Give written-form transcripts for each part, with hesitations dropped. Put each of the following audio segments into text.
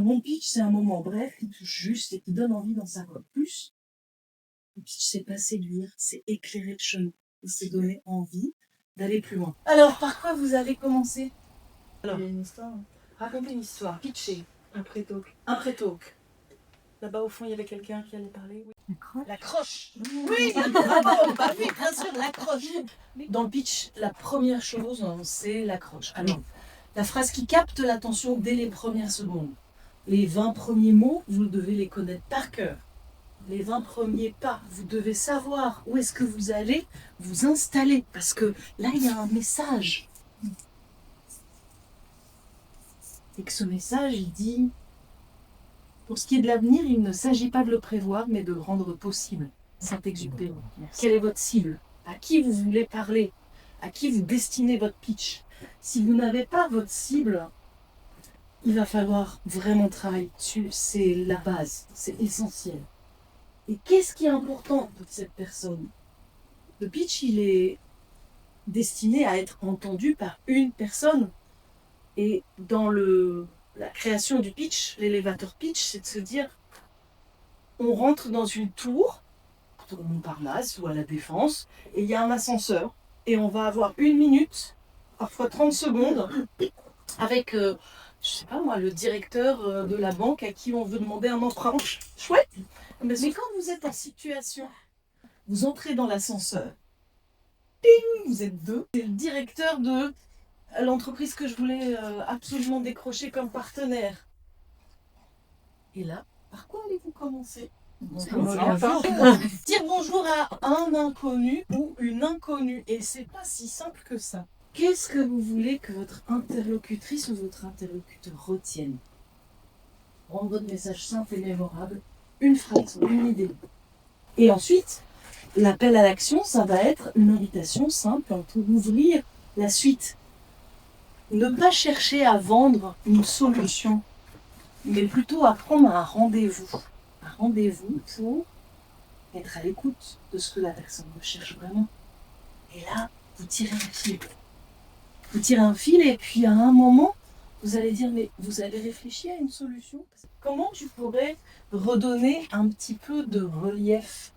bon pitch, c'est un moment bref qui touche juste et qui donne envie d'en savoir plus. Le pitch, c'est pas séduire, c'est éclairer le chemin. C'est donner envie d'aller plus loin. Alors, par quoi vous allez commencer? Alors, il y a une histoire. racontez une histoire. Pitcher, un pré-talk. Un pré-talk. Là-bas, au fond, il y avait quelqu'un qui allait parler. Oui. La croche. Oui, bravo, bah oui, bien sûr, l'accroche. Dans le pitch, la première chose, c'est l'accroche. Alors, la phrase qui capte l'attention dès les premières secondes. Les 20 premiers mots, vous devez les connaître par cœur. Les 20 premiers pas, vous devez savoir où est-ce que vous allez vous installer. Parce que là, il y a un message. Et que ce message, il dit... Pour ce qui est de l'avenir, il ne s'agit pas de le prévoir, mais de le rendre possible. Saint-Exupéry. Quelle est votre cible? À qui vous voulez parler? À qui vous destinez votre pitch? Si vous n'avez pas votre cible, il va falloir vraiment travailler dessus. C'est la base, c'est essentiel. Et qu'est-ce qui est important pour cette personne? Le pitch, il est destiné à être entendu par une personne. Et dans la création du pitch, l'élévateur pitch, c'est de se dire, on rentre dans une tour, au Montparnasse ou à la Défense, et il y a un ascenseur, et on va avoir 1 minute, parfois 30 secondes, avec, je sais pas moi, le directeur de la banque à qui on veut demander un emprunt. Chouette. Mais quand vous êtes en situation, vous entrez dans l'ascenseur, ping, vous êtes 2, c'est le directeur de l'entreprise que je voulais absolument décrocher comme partenaire. Et là, par quoi allez-vous commencer? Dire bonjour à un inconnu ou une inconnue. Et c'est pas si simple que ça. Qu'est-ce que vous voulez que votre interlocutrice ou votre interlocuteur retienne? Rendre votre message simple et mémorable, une phrase, une idée. Et ensuite, l'appel à l'action, ça va être une invitation simple pour ouvrir la suite. Ne pas chercher à vendre une solution, mais plutôt à prendre un rendez-vous. Un rendez-vous pour être à l'écoute de ce que la personne recherche vraiment. Et là, vous tirez un fil. Vous tirez un fil et puis à un moment, vous allez dire, mais vous avez réfléchi à une solution? Comment tu pourrais redonner un petit peu de relief?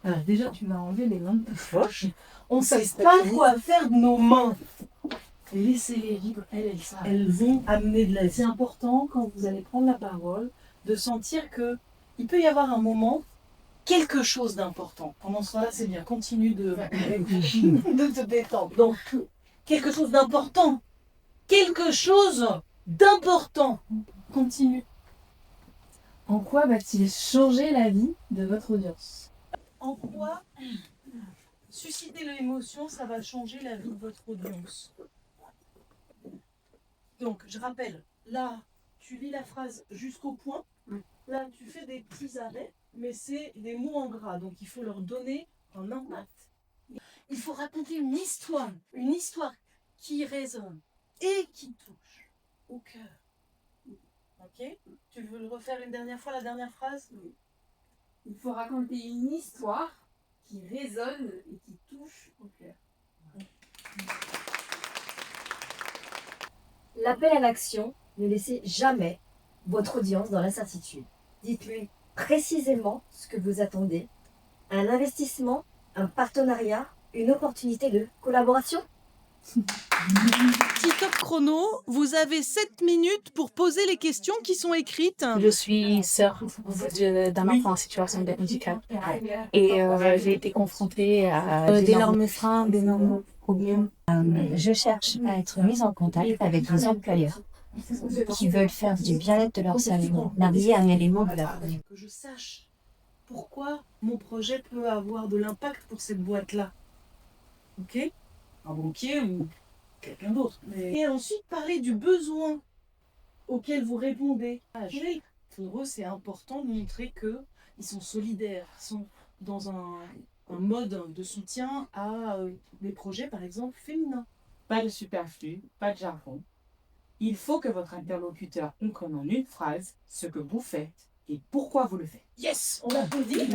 Alors déjà, tu m'as enlevé les mains de ta poche. On ne sait pas quoi faire de nos mains. Laissez-les libres, elles vont amener de la vie. C'est important, quand vous allez prendre la parole, de sentir qu'il peut y avoir un moment, quelque chose d'important. Pendant ce temps-là, c'est bien, continue de te détendre. Donc, quelque chose d'important. Quelque chose d'important. Continue. En quoi va-t-il changer la vie de votre audience? En quoi susciter l'émotion, ça va changer la vie de votre audience. Donc, je rappelle, là, tu lis la phrase jusqu'au point. Là, tu fais des petits arrêts, mais c'est des mots en gras. Donc, il faut leur donner un impact. Il faut raconter une histoire qui résonne et qui touche au cœur. Ok? Tu veux le refaire une dernière fois, la dernière phrase? Oui. Il faut raconter une histoire qui résonne et qui touche au cœur. L'appel à l'action, ne laissez jamais votre audience dans l'incertitude. Dites-lui précisément ce que vous attendez. Un investissement, un partenariat, une opportunité de collaboration. Petit top chrono, vous avez 7 minutes pour poser les questions qui sont écrites. Je suis sœur d'un enfant en situation de handicap et j'ai été confrontée à d'énormes freins, d'énormes problèmes. Je cherche à être mise en contact avec des employeurs qui veulent faire du bien-être de leurs salariés un élément de la vie. Que je sache pourquoi mon projet peut avoir de l'impact pour cette boîte-là. Ok? Un banquier ou quelqu'un d'autre. Et ensuite, parler du besoin auquel vous répondez. Pour eux, c'est important de montrer qu'ils sont solidaires, qu'ils sont dans un mode de soutien à des projets, par exemple, féminins. Pas de superflu, pas de jargon. Il faut que votre interlocuteur comprenne en une phrase ce que vous faites et pourquoi vous le faites. Yes! On applaudit.